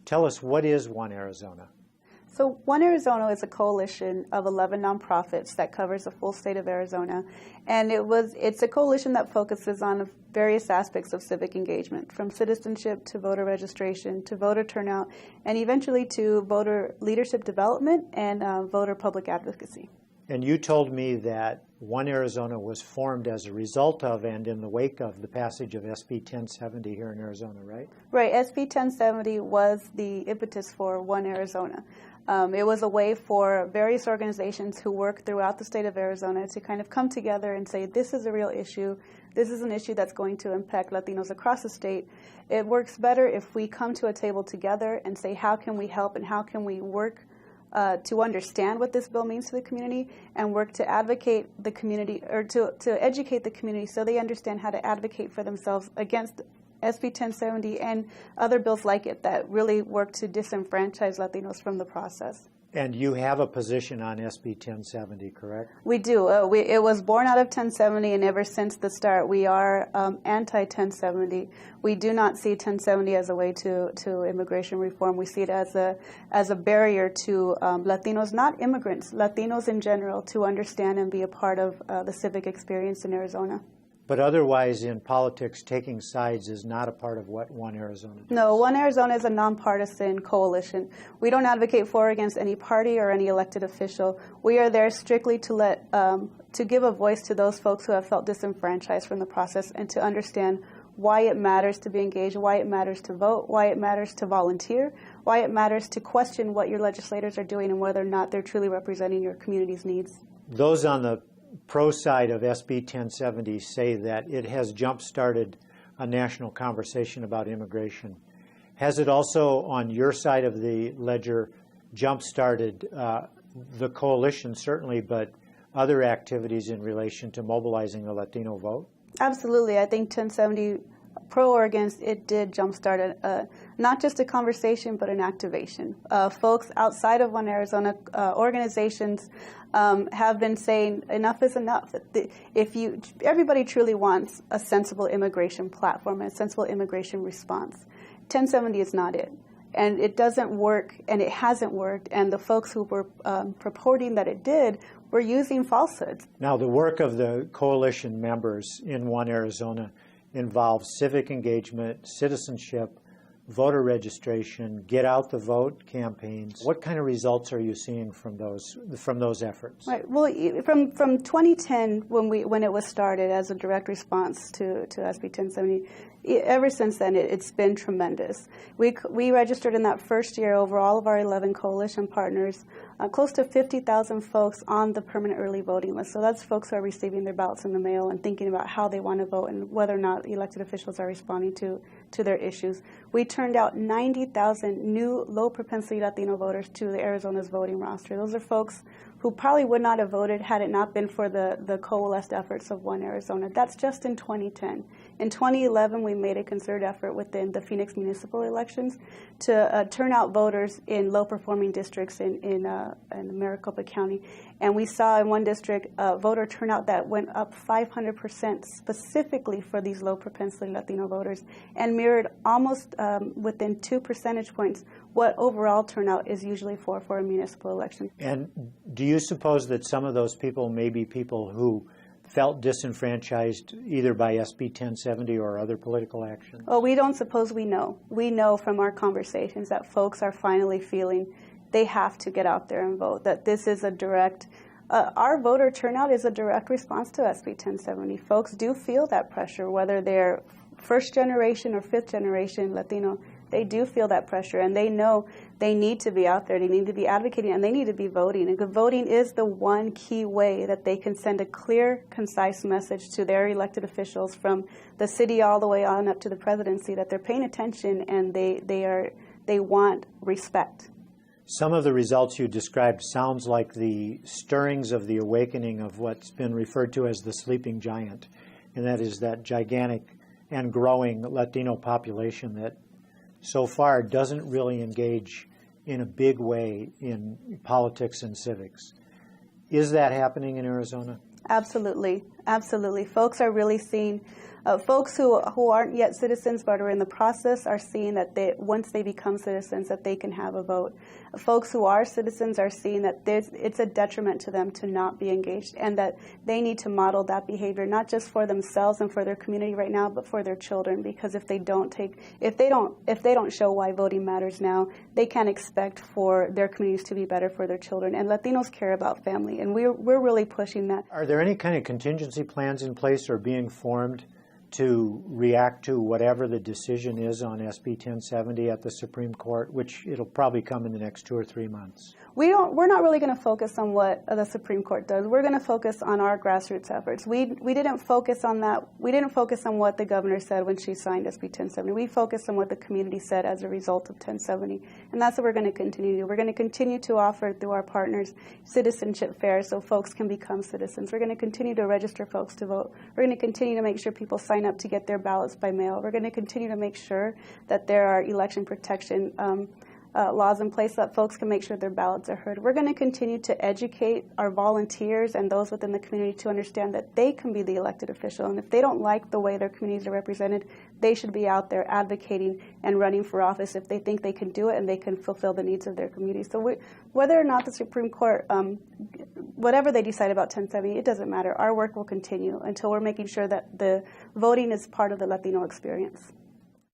Tell us, what is One Arizona? So One Arizona is a coalition of 11 nonprofits that covers the full state of Arizona. And it's a coalition that focuses on various aspects of civic engagement, from citizenship to voter registration to voter turnout, and eventually to voter leadership development and voter public advocacy. And you told me that One Arizona was formed as a result of and in the wake of the passage of SB 1070 here in Arizona, right? Right. SB 1070 was the impetus for One Arizona. It was a way for various organizations who work throughout the state of Arizona to kind of come together and say, this is a real issue. This is an issue that's going to impact Latinos across the state. It works better if we come to a table together and say, how can we help and how can we work to understand what this bill means to the community and work to advocate the community, or to educate the community so they understand how to advocate for themselves against SB 1070 and other bills like it that really work to disenfranchise Latinos from the process. And you have a position on SB 1070, correct? We do. It was born out of 1070, and ever since the start, we are anti-1070. We do not see 1070 as a way to immigration reform. We see it as a barrier to Latinos, not immigrants, Latinos in general, to understand and be a part of the civic experience in Arizona. But otherwise, in politics, taking sides is not a part of what One Arizona does. No, One Arizona is a nonpartisan coalition. We don't advocate for or against any party or any elected official. We are there strictly to give a voice to those folks who have felt disenfranchised from the process and to understand why it matters to be engaged, why it matters to vote, why it matters to volunteer, why it matters to question what your legislators are doing and whether or not they're truly representing your community's needs. Those on the pro side of SB 1070 say that it has jump-started a national conversation about immigration. Has it also, on your side of the ledger, jump-started the coalition, certainly, but other activities in relation to mobilizing the Latino vote? Absolutely. I think 1070, pro or against, it did jumpstart not just a conversation, but an activation. Folks outside of One Arizona, organizations have been saying enough is enough. Everybody truly wants a sensible immigration platform, a sensible immigration response. 1070 is not it. And it doesn't work, and it hasn't worked, and the folks who were purporting that it did were using falsehoods. Now, the work of the coalition members in One Arizona involves civic engagement, citizenship, voter registration, get out the vote campaigns. What kind of results are you seeing from those efforts? Right. Well, from 2010, when it was started as a direct response to SB 1070, ever since then it's been tremendous. We registered in that first year over all of our 11 coalition partners, close to 50,000 folks on the permanent early voting list. So that's folks who are receiving their ballots in the mail and thinking about how they want to vote and whether or not elected officials are responding to their issues. We turned out 90,000 new low-propensity Latino voters to Arizona's voting roster. Those are folks who probably would not have voted had it not been for the coalesced efforts of One Arizona. That's just in 2010. In 2011, we made a concerted effort within the Phoenix municipal elections to turn out voters in low-performing districts in Maricopa County. And we saw in one district voter turnout that went up 500% specifically for these low-propensity Latino voters and mirrored almost within 2 percentage points what overall turnout is usually for a municipal election. And do you suppose that some of those people may be people who felt disenfranchised either by SB 1070 or other political action? Oh, we don't suppose we know. We know from our conversations that folks are finally feeling they have to get out there and vote, that this is a direct, our voter turnout is a direct response to SB 1070. Folks do feel that pressure, whether they're first generation or fifth generation Latino. They do feel that pressure, and they know they need to be out there, they need to be advocating, and they need to be voting. And voting is the one key way that they can send a clear, concise message to their elected officials from the city all the way on up to the presidency that they're paying attention and they want respect. Some of the results you described sounds like the stirrings of the awakening of what's been referred to as the sleeping giant, and that is that gigantic and growing Latino population that so far doesn't really engage in a big way in politics and civics. Is that happening in Arizona? Absolutely. Absolutely. Folks are really seeing, folks who aren't yet citizens but are in the process are seeing that once they become citizens that they can have a vote. Folks who are citizens are seeing that it's a detriment to them to not be engaged, and that they need to model that behavior not just for themselves and for their community right now, but for their children. Because if they don't show why voting matters now, they can't expect for their communities to be better for their children. And Latinos care about family, and we're really pushing that. Are there any kind of contingency plans in place or being formed to react to whatever the decision is on SB 1070 at the Supreme Court, which it'll probably come in the next 2 or 3 months? We're not really going to focus on what the Supreme Court does. We're going to focus on our grassroots efforts. We didn't focus on that. We didn't focus on what the governor said when she signed SB 1070. We focused on what the community said as a result of 1070, and that's what we're going to continue to do. We're going to continue to offer through our partners citizenship fairs so folks can become citizens. We're going to continue to register folks to vote. We're going to continue to make sure people sign up to get their ballots by mail. We're going to continue to make sure that there are election protection laws in place so that folks can make sure their ballots are heard. We're going to continue to educate our volunteers and those within the community to understand that they can be the elected official, and if they don't like the way their communities are represented, they should be out there advocating and running for office if they think they can do it and they can fulfill the needs of their community. So whether or not the Supreme Court, whatever they decide about 1070, it doesn't matter. Our work will continue until we're making sure that the voting is part of the Latino experience.